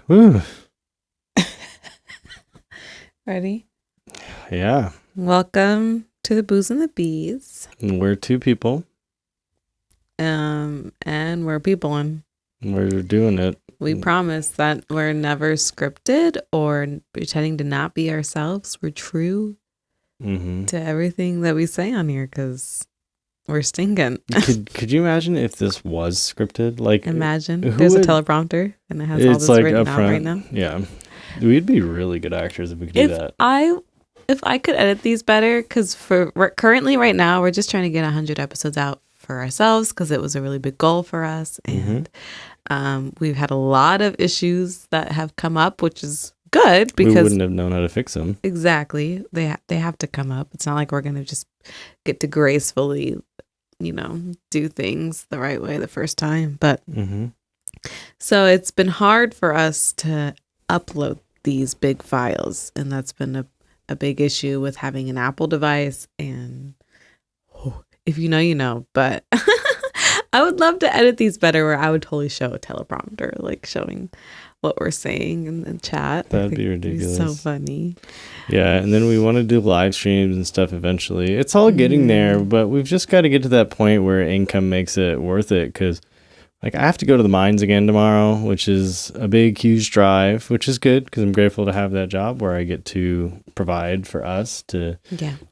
Whew. Ready? Yeah. Welcome to the Booze and the Bees. We're two people. And we're peopling. We're doing it. We promise that we're never scripted or pretending to not be ourselves. We're true to everything that we say on here because we're stinking. Could you imagine if this was scripted? Like, Imagine there's a teleprompter and it has all this like written out right now. Yeah. We'd be really good actors if we could do that. If I could edit these better, because currently right now we're just trying to get 100 episodes out for ourselves because it was a really big goal for us, and we've had a lot of issues that have come up, which is good because we wouldn't have known how to fix them. Exactly, they have to come up. It's not like we're gonna just get to gracefully, do things the right way the first time. But so it's been hard for us to upload these big files, and that's been a big issue with having an Apple device. And if you know, you know, but I would love to edit these better where I would totally show a teleprompter, like showing what we're saying in the chat. That'd be ridiculous. It'd be so funny. Yeah, and then we want to do live streams and stuff eventually. It's all getting there, but we've just got to get to that point where income makes it worth it, because I have to go to the mines again tomorrow, which is a big, huge drive, which is good because I'm grateful to have that job where I get to provide for us to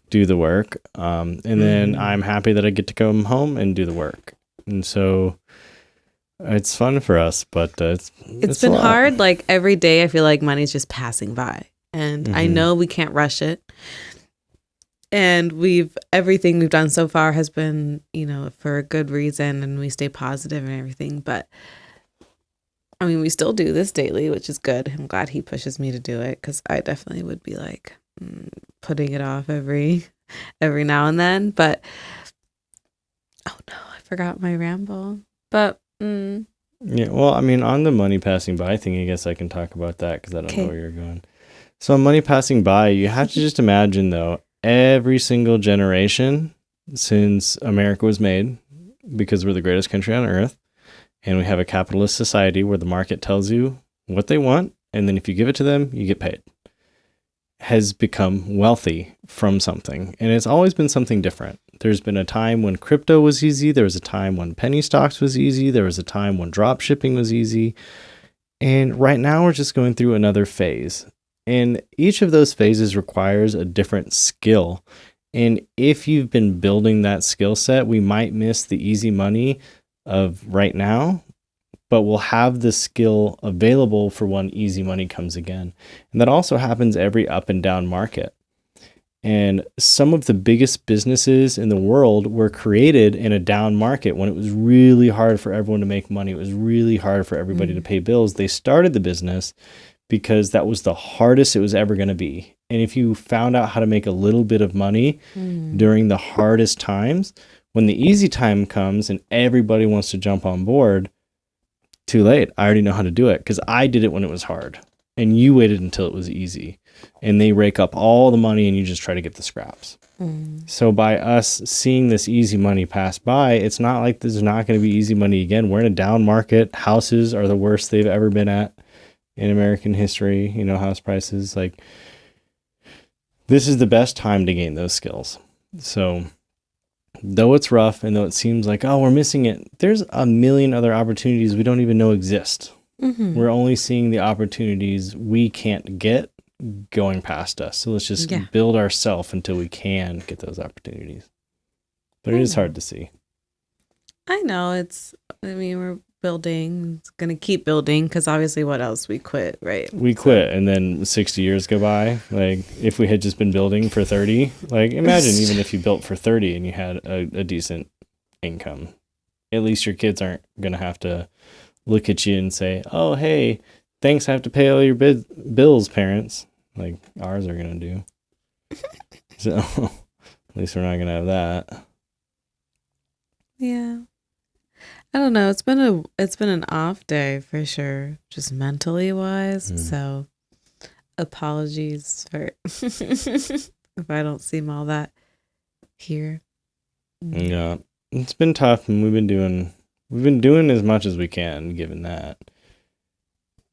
do the work. And then I'm happy that I get to come home and do the work. And so it's fun for us, but it's been hard. Like every day I feel like money's just passing by, and I know we can't rush it. And everything we've done so far has been, for a good reason, and we stay positive and everything. But I mean, we still do this daily, which is good. I'm glad he pushes me to do it, because I definitely would be like putting it off every now and then. But oh no, I forgot my ramble. But yeah, well, I mean, on the money passing by thing, I guess I can talk about that because I don't know where you're going. So money passing by, you have to just imagine though, every single generation since America was made, because we're the greatest country on earth, and we have a capitalist society where the market tells you what they want, and then if you give it to them, you get paid, has become wealthy from something. And it's always been something different. There's been a time when crypto was easy. There was a time when penny stocks was easy. There was a time when drop shipping was easy. And right now we're just going through another phase. And each of those phases requires a different skill. And if you've been building that skill set, we might miss the easy money of right now, but we'll have the skill available for when easy money comes again. And that also happens every up and down market. And some of the biggest businesses in the world were created in a down market when it was really hard for everyone to make money. It was really hard for everybody to pay bills. They started the business because that was the hardest it was ever going to be. And if you found out how to make a little bit of money during the hardest times, when the easy time comes and everybody wants to jump on board, too late. I already know how to do it because I did it when it was hard, and you waited until it was easy, and they rake up all the money and you just try to get the scraps. So by us seeing this easy money pass by, it's not like there's not going to be easy money again. We're in a down market. Houses are the worst they've ever been at in American history. House prices, like, this is the best time to gain those skills. So though it's rough and though it seems like, oh, we're missing it, there's a million other opportunities we don't even know exist. We're only seeing the opportunities we can't get going past us. So let's just build ourselves until we can get those opportunities. But it is hard to see. I know we're building. It's going to keep building because obviously what else? We quit, right? We quit and then 60 years go by. Like, if we had just been building for 30, like, imagine even if you built for 30 and you had a decent income, at least your kids aren't going to have to look at you and say, oh, hey, thanks, I have to pay all your bills, parents, like ours are going to do. So at least we're not going to have that. Yeah. I don't know. It's been an off day for sure, just mentally wise. So apologies for if I don't seem all that here. Yeah. It's been tough, and we've been doing as much as we can given that.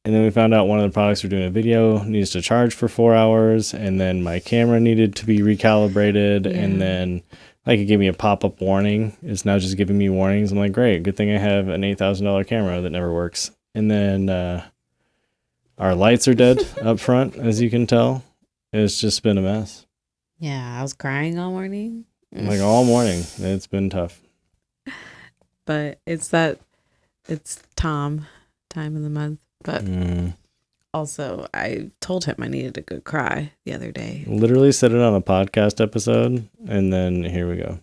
And then we found out one of the products we're doing a video needs to charge for 4 hours. And then my camera needed to be recalibrated. Yeah. And then like it gave me a pop-up warning. It's now just giving me warnings. I'm like, great. Good thing I have an $8,000 camera that never works. And then our lights are dead up front, as you can tell. It's just been a mess. Yeah, I was crying all morning. Like all morning. It's been tough. But it's time of the month. But also, I told him I needed a good cry the other day. Literally said it on a podcast episode, and then here we go.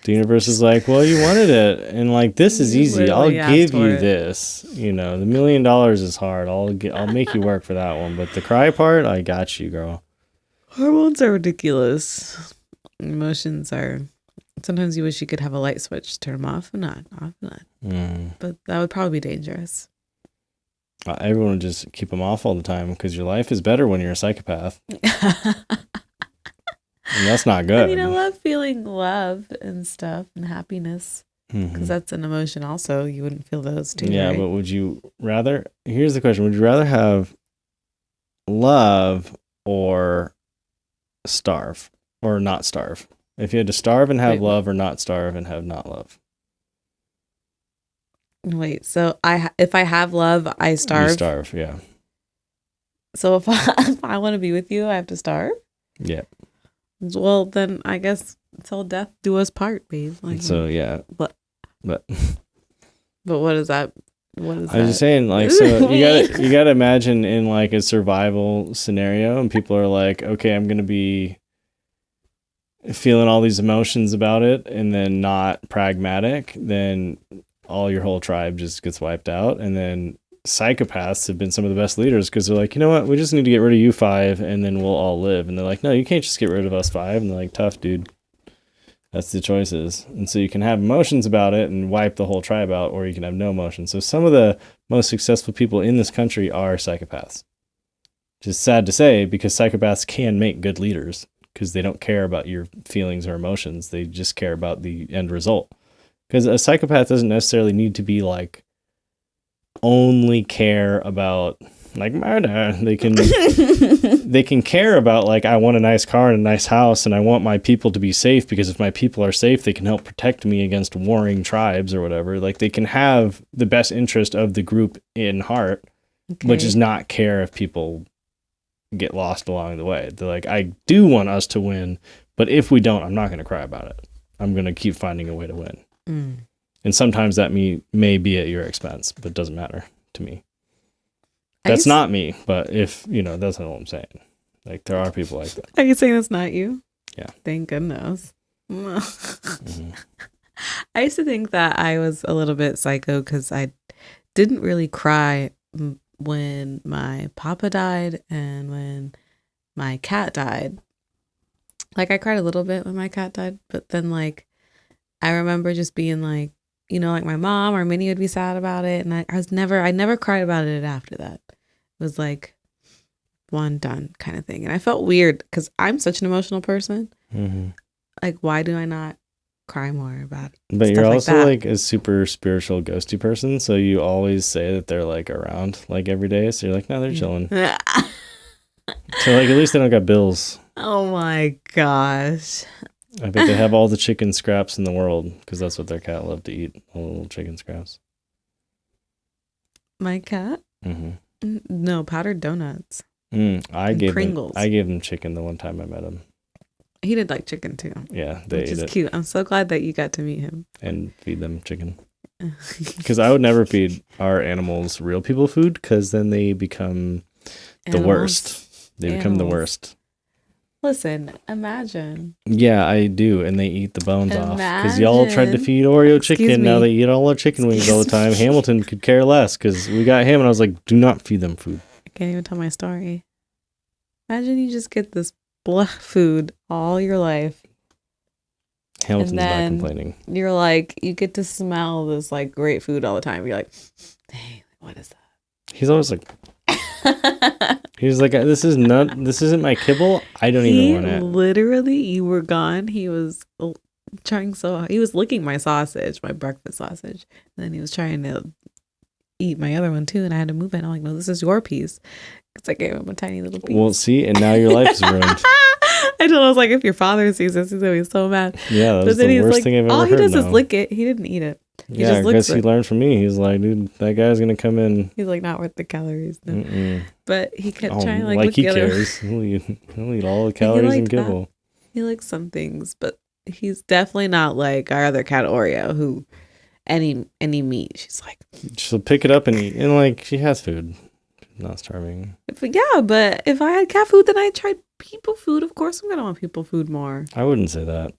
The universe is like, well, you wanted it, and like, this is easy. I'll give you this. You know, the $1 million is hard. I'll make you work for that one. But the cry part, I got you, girl. Hormones are ridiculous. Emotions are. Sometimes you wish you could have a light switch, turn them off and on. But that would probably be dangerous. Everyone would just keep them off all the time because your life is better when you're a psychopath. And that's not good. I mean, I love feeling love and stuff and happiness because that's an emotion also. You wouldn't feel those too. Yeah, right? but would you rather, here's the question, would you rather have love or starve or not starve? If you had to starve and have love or not starve and have not love. Wait, so if I have love, I starve? You starve, yeah. So if I want to be with you, I have to starve? Yeah. Well, then I guess till death do us part, babe. Like, so, yeah. But what is that? What is that? I was just saying, like, so you gotta imagine in like a survival scenario and people are like, okay, I'm going to be feeling all these emotions about it and then not pragmatic, then all your whole tribe just gets wiped out. And then psychopaths have been some of the best leaders because they're like, you know what, we just need to get rid of you 5 and then we'll all live. And they're like, no, you can't just get rid of us 5. And they're like, tough, dude. That's the choices. And so you can have emotions about it and wipe the whole tribe out, or you can have no emotions. So some of the most successful people in this country are psychopaths. Which is sad to say because psychopaths can make good leaders because they don't care about your feelings or emotions. They just care about the end result. Because a psychopath doesn't necessarily need to be like only care about like murder. They can care about like, I want a nice car and a nice house and I want my people to be safe because if my people are safe, they can help protect me against warring tribes or whatever. Like they can have the best interest of the group in heart, which is not care if people get lost along the way. They're like, I do want us to win, but if we don't, I'm not going to cry about it. I'm going to keep finding a way to win. And sometimes that may be at your expense, but it doesn't matter to me. That's not me, but if, you know, that's not what I'm saying. Like, there are people like that. Are you saying that's not you? Yeah. Thank goodness. I used to think that I was a little bit psycho because I didn't really cry when my papa died and when my cat died. Like, I cried a little bit when my cat died, but then, like, I remember just being like, you know, like my mom or Minnie would be sad about it. And I never cried about it after that. It was like one done kind of thing. And I felt weird because I'm such an emotional person. Like, why do I not cry more about it? But you're also like a super spiritual ghosty person. So you always say that they're like around like every day. So you're like, no, they're chilling. So like, at least they don't got bills. Oh my gosh. I bet they have all the chicken scraps in the world because that's what their cat loved to eat, all the little chicken scraps. My cat? No, powdered donuts. I gave them chicken the one time I met him. He did like chicken too. Yeah, they ate it. Which is cute. I'm so glad that you got to meet him. And feed them chicken. Because I would never feed our animals real people food because then they become the worst. They become the worst. Listen, imagine. Yeah, I do, and they eat the bones off. Because y'all tried to feed Oreo chicken, now they eat all our chicken wings all the time. Hamilton could care less, because we got him, and I was like, do not feed them food. I can't even tell my story. Imagine you just get this food all your life. Hamilton's not complaining. You're like, you get to smell this like great food all the time. You're like, hey, what is that? He's always like... He's like, this isn't my kibble. I don't even want it. Literally, you were gone. He was he was licking my sausage, my breakfast sausage. And then he was trying to eat my other one too, and I had to move it. And I'm like, no, this is your piece. Because I gave him a tiny little piece. Well, see, and now your life is ruined. I told him, I was like, if your father sees this, he's going to be so mad. Yeah, that was the worst thing I've ever heard. All he does is lick it. He didn't eat it. Yeah, I guess he learned from me. He's like, dude, that guy's going to come in. He's like, not worth the calories. No. But he kept trying like he cares. He'll eat all the calories and kibble. He likes some things, but he's definitely not like our other cat, Oreo, who any meat, she's like. She'll pick it up and eat. And like, she has food. She's not starving. But if I had cat food, then I tried people food. Of course I'm going to want people food more. I wouldn't say that.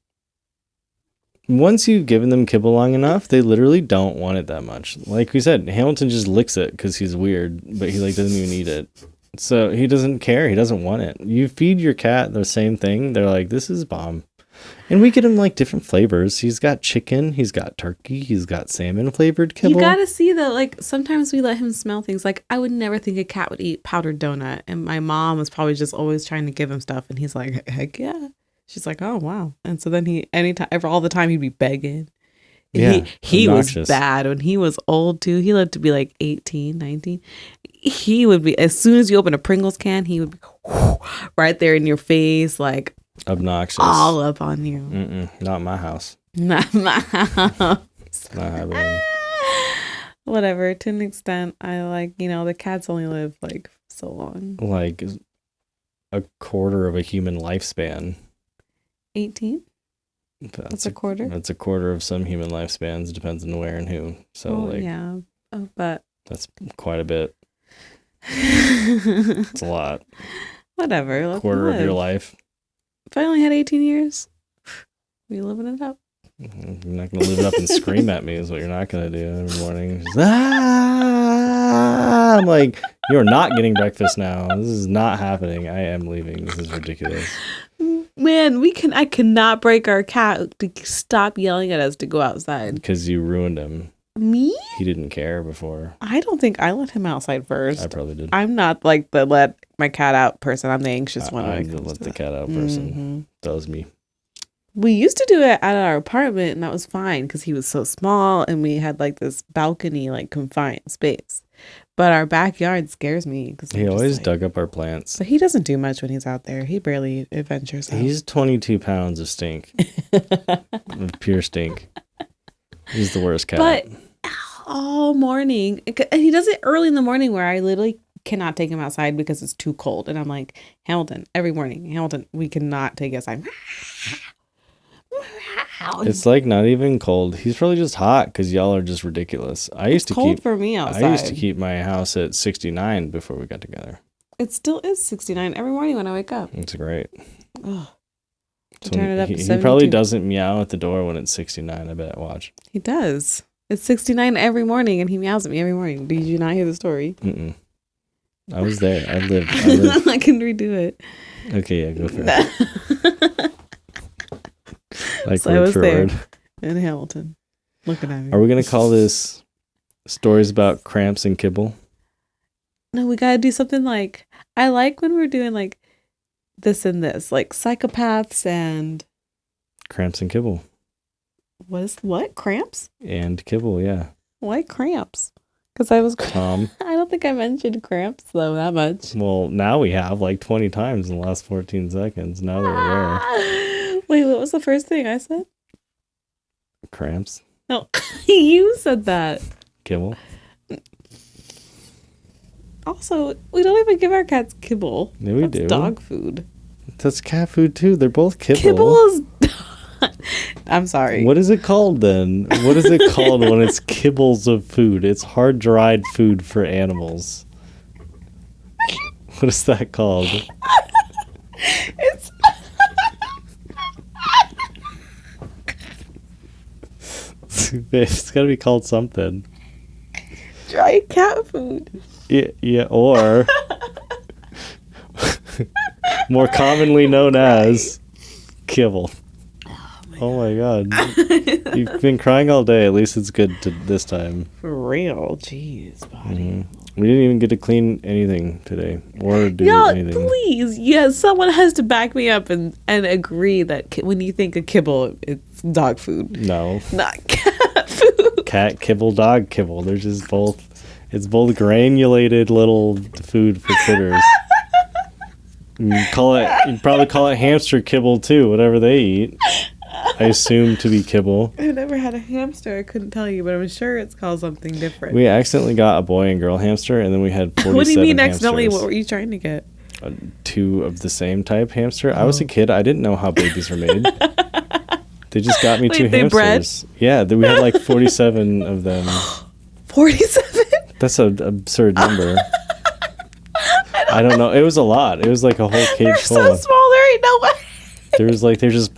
Once you've given them kibble long enough, they literally don't want it that much. Like we said, Hamilton just licks it because he's weird, but he like doesn't even eat it. So he doesn't care. He doesn't want it. You feed your cat the same thing. They're like, this is bomb. And we get him like different flavors. He's got chicken. He's got turkey. He's got salmon flavored kibble. You got to see that. Like sometimes we let him smell things. Like I would never think a cat would eat powdered donut. And my mom was probably just always trying to give him stuff. And he's like, heck yeah. She's like, oh, wow. And so then all the time he'd be begging. Yeah, he was bad when he was old too. He lived to be like 18, 19. He would be, as soon as you open a Pringles can, he would be right there in your face, like obnoxious, all up on you. Not my house. Not my house. Not happening. Whatever. To an extent, I like, the cats only live like so long. Like a quarter of a human lifespan. 18? That's a quarter? That's a quarter of some human lifespans. It depends on where and who. So, yeah. Oh, but... That's quite a bit. It's a lot. Whatever. Quarter of your life. If I only had 18 years, we living it up. You're not going to live it up and scream at me is what you're not going to do every morning. Just, I'm like, you're not getting breakfast now. This is not happening. I am leaving. This is ridiculous. Man, I cannot break our cat to stop yelling at us to go outside. Because you ruined him. Me? He didn't care before. I don't think I let him outside first. I probably did. I'm not like the let my cat out person. I'm the anxious one. I'm the let the cat out person. Mm-hmm. That was me. We used to do it at our apartment, and that was fine because he was so small, and we had like this balcony, like confined space. But our backyard scares me because he always dug up our plants. But he doesn't do much when he's out there. He barely adventures out. He's 22 pounds of stink, of pure stink. He's the worst cat. But all morning, and he does it early in the morning where I literally cannot take him outside because it's too cold. And I'm like, Hamilton, every morning, Hamilton, we cannot take outside. It's like not even cold. He's probably just hot because y'all are just ridiculous. I used to keep my house at 69 before we got together. It still is 69 every morning when I wake up. It's great. Oh, so turn it up to 72. He probably doesn't meow at the door when it's 69. I bet. Watch. He does. It's 69 every morning, and he meows at me every morning. Did you not hear the story? I was there. I lived. I can redo it. Okay, yeah, go for it. Like so I was there in Hamilton looking at me. Are we going to call this stories about cramps and kibble? No, we got to do something like, I like when we're doing like this and this, like psychopaths and... Cramps and kibble. What? Cramps? And kibble, yeah. Why cramps? Because I was... I don't think I mentioned cramps though that much. Well, now we have like 20 times in the last 14 seconds. Now they're aware. Wait, what was the first thing I said? Cramps. No, you said that. Kibble. Also, we don't even give our cats kibble. Yeah, we do. Dog food. That's cat food too. They're both kibble. Kibble is... I'm sorry. What is it called then? What is it called when it's kibbles of food? It's hard dried food for animals. What is that called? It's got to be called something. Dry cat food. Yeah, or more commonly known as kibble. Oh my God. You've been crying all day. At least it's good this time. For real. Jeez, buddy. We didn't even get to clean anything today or do anything. Please. Yeah, someone has to back me up and agree that when you think of kibble, it's dog food. No. Not cat food. Cat kibble, dog kibble. They're just both. It's both granulated little food for critters. You'd probably call it hamster kibble too, whatever they eat. I assume to be kibble. I've never had a hamster. I couldn't tell you, but I'm sure it's called something different. We accidentally got a boy and girl hamster, and then we had 47 What do you mean hamsters. accidentally? What were you trying to get? 2 of the same type hamster. I was a kid. I didn't know how babies were made. They just got me 2 hamsters. Bred? Yeah, we had like 47 of them. 47? That's an absurd number. I don't know. It was a lot. It was like a whole cage they're full. So small. There ain't no way. They're just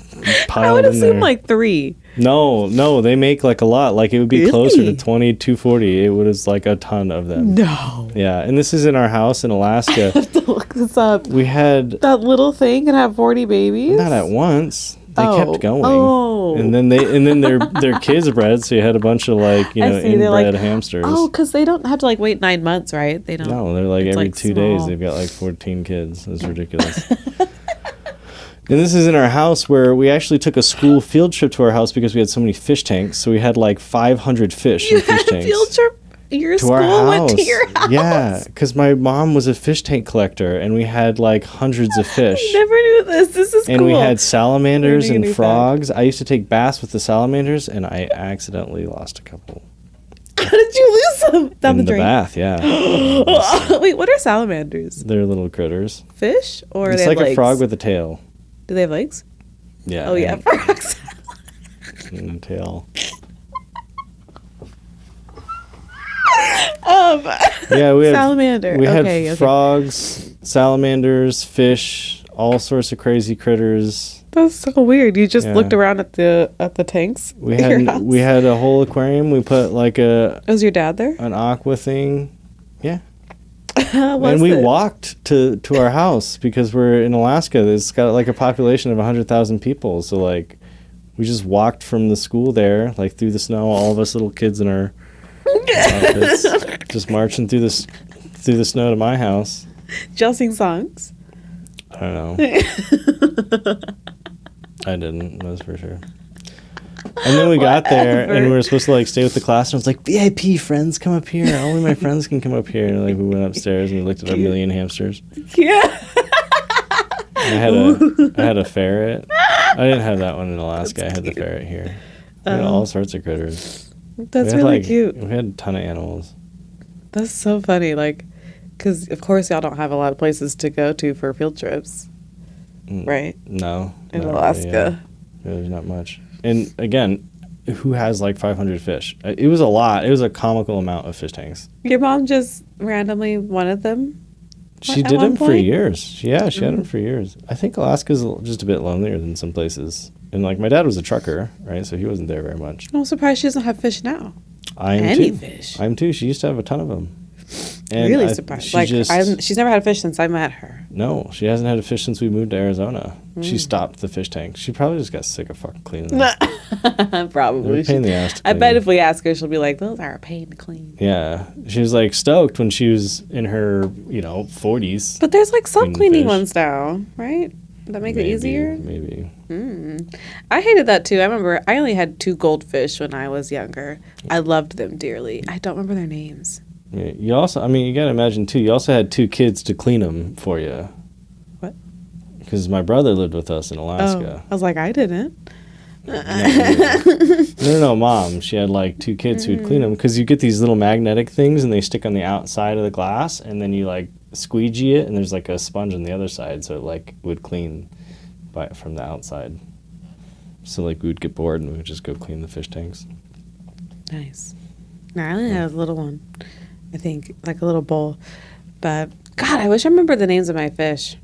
piled I would in there. assume like 3. No, they make like a lot. Like it would be really? Closer to 20, 240. It was like a ton of them. No. Yeah, and this is in our house in Alaska. I have to look this up. We had that little thing can have 40 babies. Not at once. They kept going. Oh. And then their kids bred, so you had a bunch of like, inbred hamsters. Oh, because they don't have to like wait 9 months, right? They don't. No, they're like every 2 days they've got like 14 kids. It's ridiculous. And this is in our house where we actually took a school field trip to our house because we had so many fish tanks. So we had like 500 fish in fish tanks. Field trip? Your school went to your house? Yeah, because my mom was a fish tank collector and we had like hundreds of fish. I never knew this. This is cool. And we had salamanders and frogs. I used to take baths with the salamanders and I accidentally lost a couple. How did you lose them? Down in the drain? Bath, yeah. Wait, what are salamanders? They're little critters. Fish? Or it's they like have legs? A frog with a tail. Do they have legs? Yeah. Oh, yeah, frogs. And a tail. Yeah, we had salamander. We had frogs, salamanders, fish, all sorts of crazy critters. That's so weird. You just looked around at the tanks. We had a whole aquarium. We put like Was your dad there? An aqua thing. Yeah. And we walked to our house because we're in Alaska. It's got like a population of 100,000 people. So like we just walked from the school there, like through the snow, all of us little kids in our outfits, just marching through the snow to my house. Did y'all sing songs? I don't know. I didn't, that's for sure. And then we got there and we were supposed to like stay with the class and I was like, VIP friends, come up here. Only my friends can come up here. And like we went upstairs and we looked at our million hamsters. Yeah. I had a ferret. I didn't have that one in Alaska. I had the ferret here. We had all sorts of critters. That's really cute. We had a ton of animals. That's so funny. Like, because of course y'all don't have a lot of places to go to for field trips, right? No. In Alaska. Really, there's not much. And again, who has like 500 fish? It was a lot. It was a comical amount of fish tanks. Your mom just randomly wanted them? She did them for years. Yeah, she had them for years. I think Alaska's just a bit lonelier than some places. And like my dad was a trucker, right? So he wasn't there very much. I'm surprised she doesn't have fish now. Fish. I'm too. She used to have a ton of them. And really surprised. Like she's never had a fish since I met her. No, she hasn't had a fish since we moved to Arizona. She stopped the fish tank. She probably just got sick of fucking cleaning them. Probably. They're a pain in the ass to clean. I bet if we ask her, she'll be like, "Those are a pain to clean." Yeah, she was like stoked when she was in her 40s. But there's like some cleaning ones now, right? That make it easier? Maybe. I hated that too. I remember I only had 2 goldfish when I was younger. I loved them dearly. I don't remember their names. Yeah, you also, you got to imagine too, you also had 2 kids to clean them for you. What? Because my brother lived with us in Alaska. Oh, I was like, I didn't. No, Mom. She had like 2 kids who'd clean them because you get these little magnetic things and they stick on the outside of the glass and then you like squeegee it and there's like a sponge on the other side so it like would clean from the outside. So like we would get bored and we would just go clean the fish tanks. Nice. No, I only had a little one. I think like a little bowl. But God, I wish I remembered the names of my fish.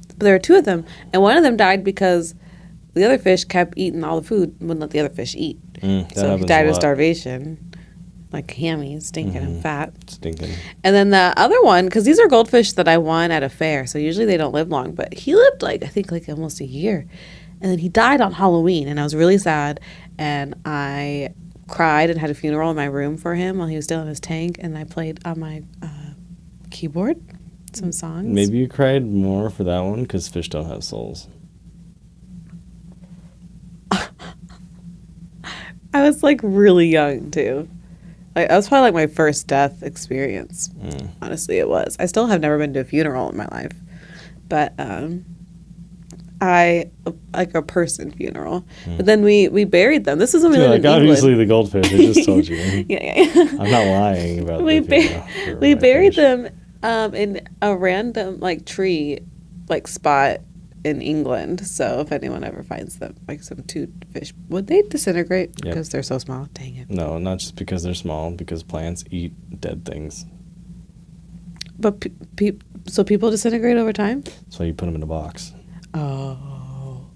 But there were 2 of them and one of them died because the other fish kept eating all the food, wouldn't let the other fish eat. So he died of starvation. Like hammy, stinking and fat. Stinking. And then the other one, because these are goldfish that I won at a fair, so usually they don't live long, but he lived I think almost a year. And then he died on Halloween, and I was really sad. And I cried and had a funeral in my room for him while he was still in his tank, and I played on my keyboard some songs. Maybe you cried more for that one because fish don't have souls. I was really young too. Like, that was probably like my first death experience. Honestly, it was. I still have never been to a funeral in my life, but I like a person funeral. But then we buried them. This is when we lived in England. Obviously the goldfish. I just told you. Yeah. I'm not lying about we buried fish. them in a random like tree like spot in England. So if anyone ever finds them, like some toothfish, would they disintegrate because they're so small? Dang it. No, not just because they're small, because plants eat dead things. But so people disintegrate over time? That's why you put them in a box. Oh.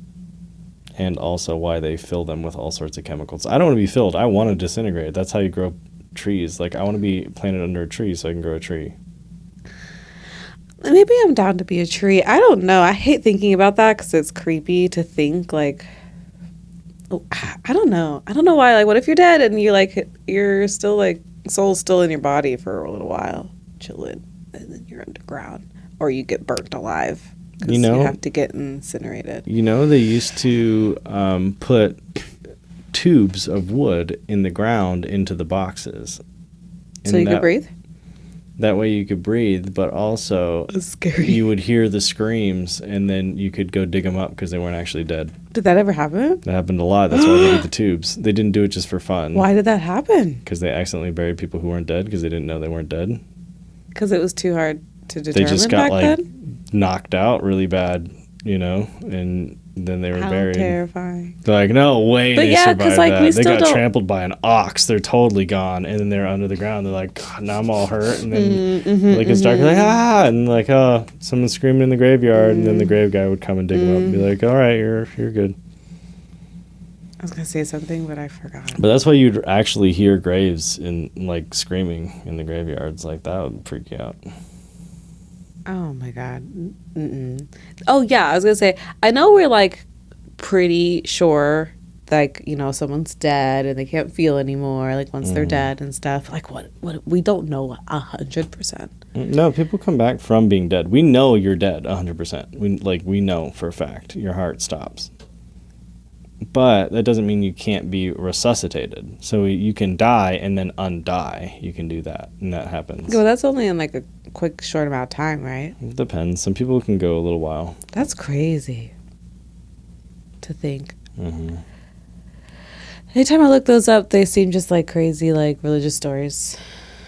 And also why they fill them with all sorts of chemicals. I don't want to be filled. I want to disintegrate. That's how you grow trees. Like, I want to be planted under a tree so I can grow a tree. Maybe I'm down to be a tree. I don't know. I hate thinking about that because it's creepy to think like, I don't know. I don't know why. Like, what if you're dead and you're still like, soul's still in your body for a little while, chilling, and then you're underground, or you get burnt alive. You have to get incinerated. They used to put tubes of wood in the ground into the boxes. So you could breathe? That way you could breathe, but also you would hear the screams, and then you could go dig them up because they weren't actually dead. Did that ever happen? That happened a lot. That's why they did the tubes. They didn't do it just for fun. Why did that happen? Because they accidentally buried people who weren't dead because they didn't know they weren't dead. Because it was too hard to determine. They just got then? Knocked out really bad, and then they were buried. Terrifying. They're like, no way, but they yeah, survived like, that. They got trampled by an ox. They're totally gone, and then they're under the ground. They're like, God, now I'm all hurt, and then it's dark, like and like, oh, someone's screaming in the graveyard, and then the grave guy would come and dig them up and be like, all right, you're good. I was gonna say something, but I forgot. But that's why you'd actually hear graves in like screaming in the graveyards. Like, that would freak you out. Oh my God. Oh yeah, I was gonna say, I know we're like pretty sure like, someone's dead and they can't feel anymore, like once they're dead and stuff. Like what we don't know 100%. No, people come back from being dead. We know you're dead 100%. We know for a fact your heart stops. But that doesn't mean you can't be resuscitated. So you can die and then undie. You can do that, and that happens. Well, that's only in like a quick, short amount of time, right? It depends. Some people can go a little while. That's crazy to think. Mm-hmm. Anytime I look those up, they seem just like crazy, like religious stories.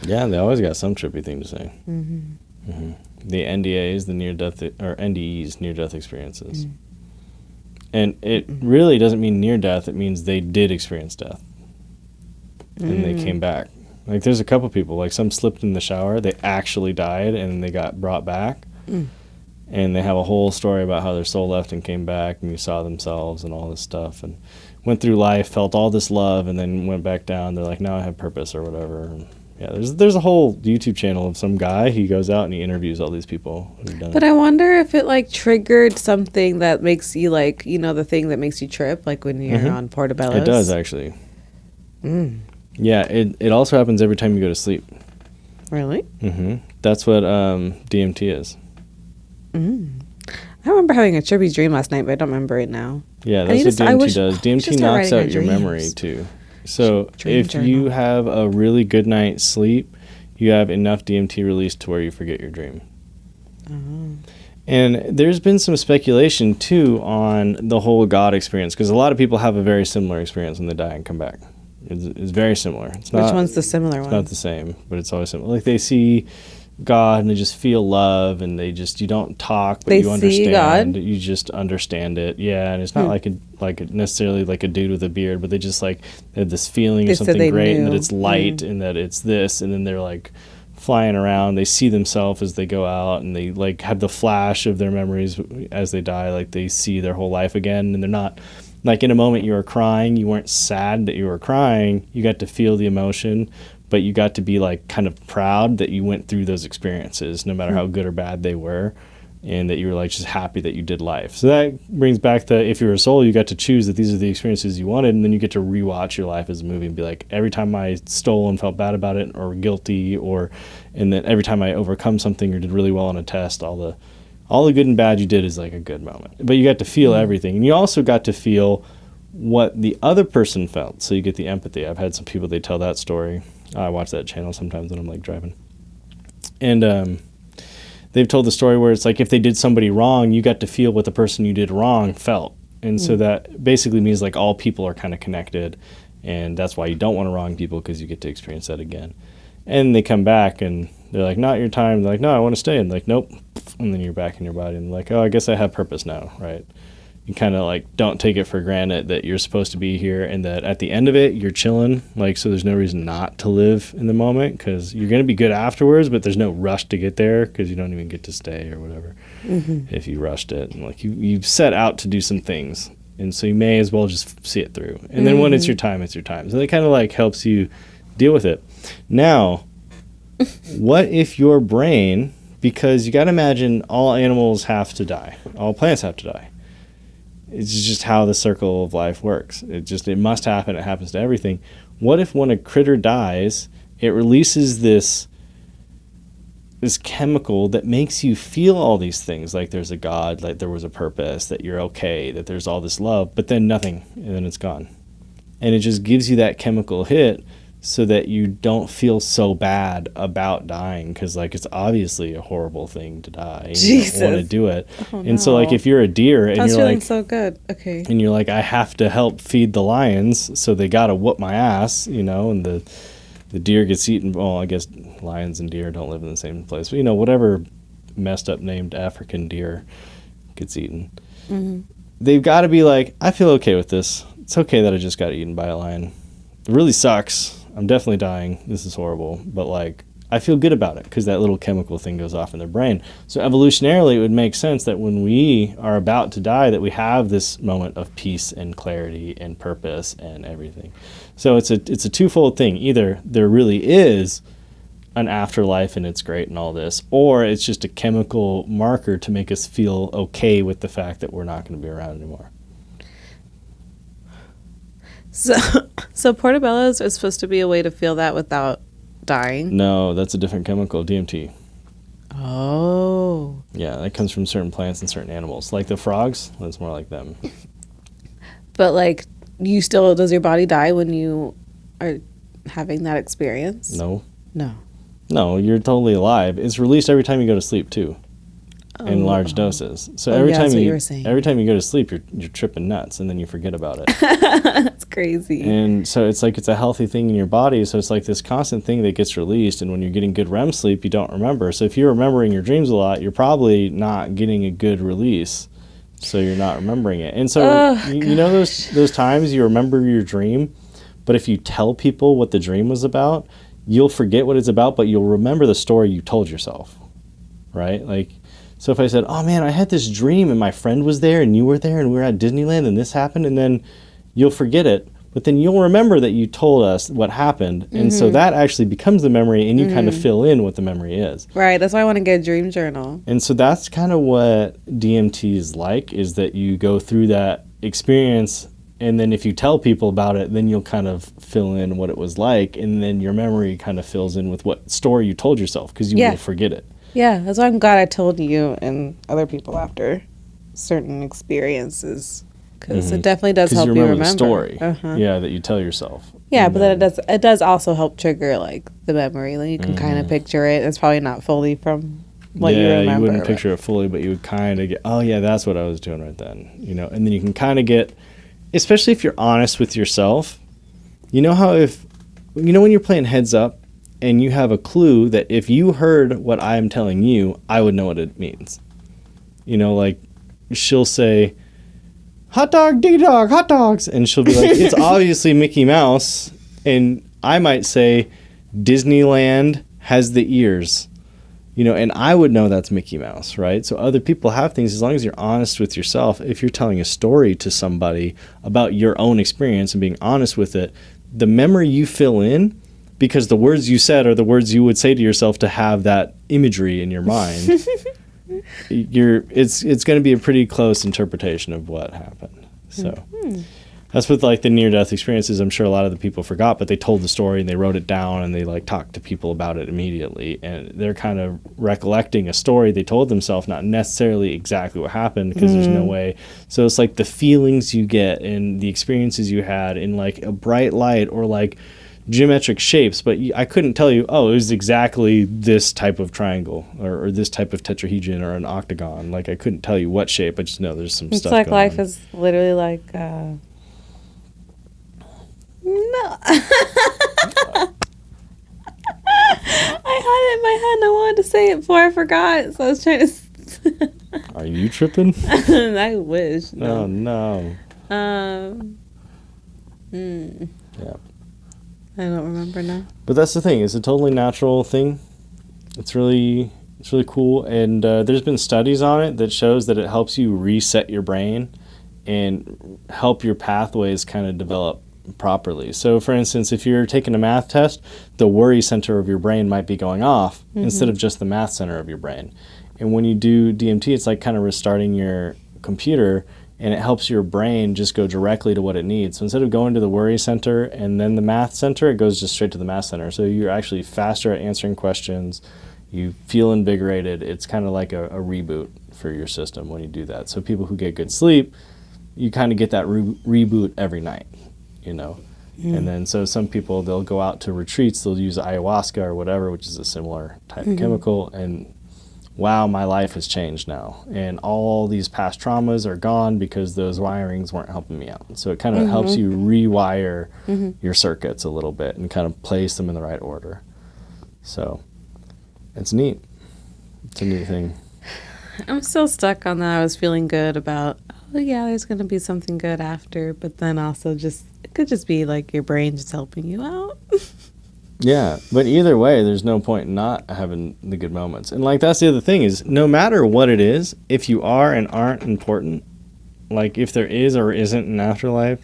Yeah, they always got some trippy thing to say. Mm-hmm. Mm-hmm. The NDAs, the NDEs, near-death experiences. Mm-hmm. And it really doesn't mean near death. It means they did experience death. And they came back. Like, there's a couple people, like some slipped in the shower. They actually died, and they got brought back. And they have a whole story about how their soul left and came back, and you saw themselves and all this stuff. And went through life, felt all this love, and then went back down. They're like, now I have purpose or whatever. And yeah, there's a whole YouTube channel of some guy. He goes out and he interviews all these people who've done it. But I wonder if it like triggered something that makes you like, the thing that makes you trip, like when you're on Portobello's. It does actually. Yeah, it also happens every time you go to sleep. Really? That's what DMT is. I remember having a trippy dream last night, but I don't remember it now. Yeah, that's what DMT does. DMT knocks out your memory too. So if you have a really good night's sleep, you have enough DMT released to where you forget your dream. And there's been some speculation too on the whole God experience, because a lot of people have a very similar experience when they die and come back. It's very similar. It's not, which one's the similar one? It's not the same, but it's always similar. Like, they see God and they just feel love, and you don't talk, but you understand. See God? You just understand it. Yeah, and it's not like necessarily like a dude with a beard, but they just like they have this feeling of something great, and that it's light, and that it's this, and then they're like flying around. They see themselves as they go out, and they like have the flash of their memories as they die. Like, they see their whole life again, and they're not like, in a moment you were crying, you weren't sad that you were crying. You got to feel the emotion. But you got to be like kind of proud that you went through those experiences, no matter how good or bad they were, and that you were like just happy that you did life. So that brings back if you're a soul, you got to choose that these are the experiences you wanted, and then you get to rewatch your life as a movie and be like, every time I stole and felt bad about it or guilty, and then every time I overcome something or did really well on a test, all the good and bad you did is like a good moment. But you got to feel everything, and you also got to feel what the other person felt. So you get the empathy. I've had some people, they tell that story. I watch that channel sometimes when I'm like driving. And they've told the story where it's like if they did somebody wrong, you got to feel what the person you did wrong felt. And so that basically means like all people are kind of connected. And that's why you don't want to wrong people, because you get to experience that again. And they come back and they're like, not your time. They're like, no, I want to stay. And like, nope. And then you're back in your body and like, oh, I guess I have purpose now, right? You kind of like don't take it for granted that you're supposed to be here and that at the end of it, you're chilling. Like, so there's no reason not to live in the moment, because you're going to be good afterwards, but there's no rush to get there because you don't even get to stay or whatever if you rushed it. And like you've set out to do some things. And so you may as well just see it through. And then when it's your time, it's your time. So that kind of like helps you deal with it. Now, what if your brain, because you got to imagine all animals have to die, all plants have to die. It's just how the circle of life works. It must happen. It happens to everything. What if when a critter dies, it releases this chemical that makes you feel all these things, like there's a God, like there was a purpose, that you're okay, that there's all this love, but then nothing, and then it's gone. And it just gives you that chemical hit so that you don't feel so bad about dying, because like it's obviously a horrible thing to die and you don't want to do it. And so like if you're a deer and you're like so good, okay, and you're like, I have to help feed the lions, so they gotta whoop my ass, and the deer gets eaten. Well, I guess lions and deer don't live in the same place, but whatever messed up named African deer gets eaten, they've got to be like, I feel okay with this. It's okay that I just got eaten by a lion. It really sucks. I'm definitely dying. This is horrible. But like, I feel good about it because that little chemical thing goes off in their brain. So evolutionarily, it would make sense that when we are about to die, that we have this moment of peace and clarity and purpose and everything. So it's a twofold thing. Either there really is an afterlife and it's great and all this, or it's just a chemical marker to make us feel okay with the fact that we're not going to be around anymore. So portobellos are supposed to be a way to feel that without dying? No, that's a different chemical, DMT. Oh. Yeah, that comes from certain plants and certain animals. Like the frogs, that's more like them. But like, does your body die when you are having that experience? No. No, you're totally alive. It's released every time you go to sleep too. In large doses. So every time you go to sleep, you're tripping nuts, and then you forget about it. That's crazy. And so it's like it's a healthy thing in your body. So it's like this constant thing that gets released. And when you're getting good REM sleep, you don't remember. So if you're remembering your dreams a lot, you're probably not getting a good release. So you're not remembering it. And so you know those times you remember your dream, but if you tell people what the dream was about, you'll forget what it's about, but you'll remember the story you told yourself, right? Like. So if I said, oh man, I had this dream and my friend was there and you were there and we were at Disneyland and this happened, and then you'll forget it, but then you'll remember that you told us what happened. And so that actually becomes the memory, and you kind of fill in what the memory is. Right. That's why I want to get a dream journal. And so that's kind of what DMT is like, is that you go through that experience, and then if you tell people about it, then you'll kind of fill in what it was like, and then your memory kind of fills in with what story you told yourself, because you will forget it. Yeah, that's why I'm glad I told you and other people after certain experiences, because it definitely does help you remember the story. Yeah, that you tell yourself. Yeah, but then it does also help trigger like the memory. Like you can kind of picture it. It's probably not fully from what you remember. Yeah, you wouldn't picture it fully, but you would kind of get, oh yeah, that's what I was doing right then. And then you can kind of get, especially if you're honest with yourself. You know how when you're playing heads up, and you have a clue that if you heard what I'm telling you, I would know what it means. Like she'll say, hot dog, diggy dog, hot dogs. And she'll be like, it's obviously Mickey Mouse. And I might say, Disneyland has the ears. And I would know that's Mickey Mouse, right? So other people have things, as long as you're honest with yourself. If you're telling a story to somebody about your own experience and being honest with it, the memory you fill in, because the words you said are the words you would say to yourself to have that imagery in your mind. It's going to be a pretty close interpretation of what happened. So that's with like the near-death experiences. I'm sure a lot of the people forgot, but they told the story and they wrote it down and they like talked to people about it immediately. And they're kind of recollecting a story they told themselves, not necessarily exactly what happened, because there's no way. So it's like the feelings you get and the experiences you had in like a bright light, or like geometric shapes, but I couldn't tell you, oh, it was exactly this type of triangle or this type of tetrahedron or an octagon. Like, I couldn't tell you what shape. I just know there's some stuff like going life on. is literally like no. I had it in my head and I wanted to say it before I forgot, so I was trying to Are you tripping? I wish. No. Oh no. Yeah. I don't remember now. But that's the thing. It's a totally natural thing. It's really cool. And there's been studies on it that shows that it helps you reset your brain and help your pathways kind of develop properly. So, for instance, if you're taking a math test, the worry center of your brain might be going off instead of just the math center of your brain. And when you do DMT, it's like kind of restarting your computer, and it helps your brain just go directly to what it needs. So instead of going to the worry center and then the math center, it goes just straight to the math center. So you're actually faster at answering questions. You feel invigorated. It's kind of like a reboot for your system when you do that. So people who get good sleep, you kind of get that reboot every night, you know. And then so some people, they'll go out to retreats, they'll use ayahuasca or whatever, which is a similar type of chemical, and wow, my life has changed now. And all these past traumas are gone because those wirings weren't helping me out. So it kind of helps you rewire your circuits a little bit and kind of place them in the right order. So it's neat. It's a neat thing. I'm still stuck on that. I was feeling good about, oh yeah, there's going to be something good after. But then also just, it could just be like your brain just helping you out. Yeah, but either way, there's no point in not having the good moments. And like that's the other thing is, no matter what it is, if you are and aren't important, like if there is or isn't an afterlife,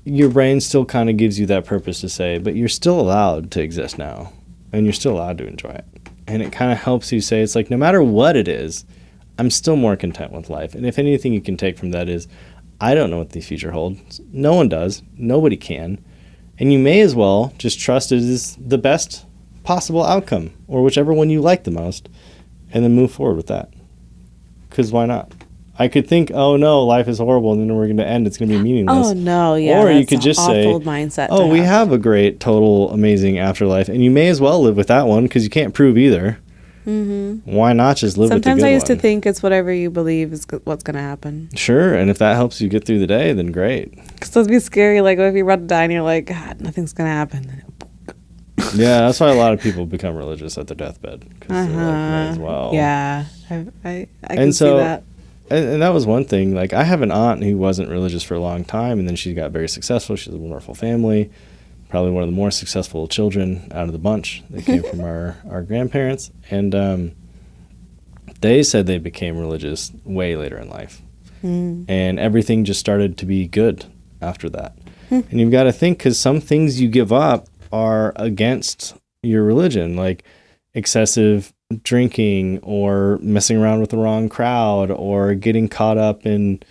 your brain still kind of gives you that purpose to say, but you're still allowed to exist now, and you're still allowed to enjoy it. And it kind of helps you say, it's like, no matter what it is, I'm still more content with life. And if anything you can take from that is, I don't know what the future holds. No one does. Nobody can. And you may as well just trust it is the best possible outcome, or whichever one you like the most, and then move forward with that. Because why not? I could think, oh no, life is horrible, and then we're going to end. It's going to be meaningless. Oh no, yeah. Or you could just say, mindset oh, we have a great, total, amazing afterlife, and you may as well live with that one because you can't prove either. Why not just live with the good one? Sometimes I used to think it's whatever you believe is what's going to happen. Sure, and if that helps you get through the day, then great. Because it'd be scary. Like, what if you're about to die and you're like, God, nothing's going to happen. Yeah, that's why a lot of people become religious at their deathbed. Because they're like, may as well. Yeah, I can see that. And that was one thing. Like, I have an aunt who wasn't religious for a long time, and then she got very successful. She has a wonderful family. Probably one of the more successful children out of the bunch that came from our grandparents. And they said they became religious way later in life. And everything just started to be good after that. And you've got to think, because some things you give up are against your religion, like excessive drinking or messing around with the wrong crowd or getting caught up in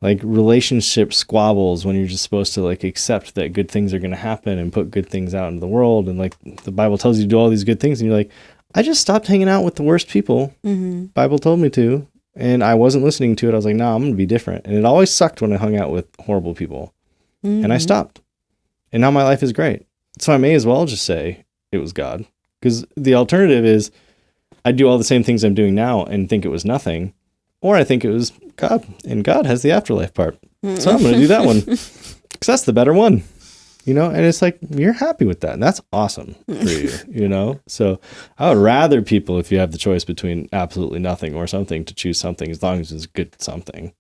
like relationship squabbles when you're just supposed to like accept that good things are going to happen and put good things out into the world. And like the Bible tells you to do all these good things, and you're like, I just stopped hanging out with the worst people. Bible told me to, and I wasn't listening to it. I was like, no, I'm going to be different. And it always sucked when I hung out with horrible people. And I stopped. And now my life is great. So I may as well just say it was God. Because the alternative is I do all the same things I'm doing now and think it was nothing. Or I think it was God, and God has the afterlife part. So I'm going to do that one because that's the better one, you know? And it's like, you're happy with that. And that's awesome for you, you know? So I would rather people, if you have the choice between absolutely nothing or something, to choose something as long as it's good something.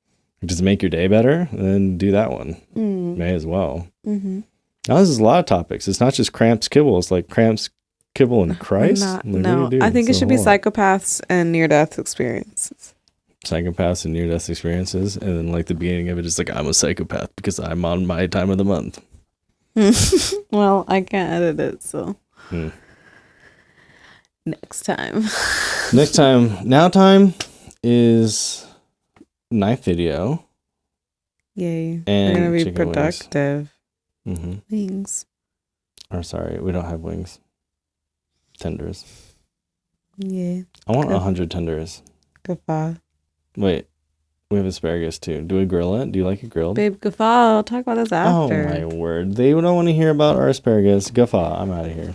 Does it make your day better? Then do that one. May as well. Now, this is a lot of topics. It's not just cramps, kibble. It's like cramps, kibble, and Christ. No, I think it should be psychopaths and near-death experiences. Psychopaths and near-death experiences, and then like the beginning of it is like, I'm a psychopath because I'm on my time of the month. Well, I can't edit it, so next time. Now time is knife video. Yay. And we're gonna be chicken productive. Wings. Or sorry, we don't have wings. Tenders. Yeah. I want 100 tenders. Goodbye. Wait, We have asparagus too. Do we grill it? Do you like it grilled? Babe, guffaw. I'll talk about this after. Oh my word. They don't want to hear about our asparagus. Guffaw. I'm out of here.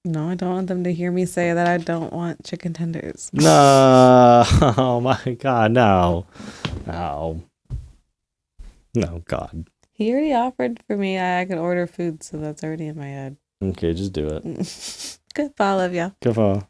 No, I don't want them to hear me say that I don't want chicken tenders. No. Oh my God. No. No. No, God. He already offered for me. I could order food, so that's already in my head. Okay, just do it. Guffaw, love ya. Guffaw.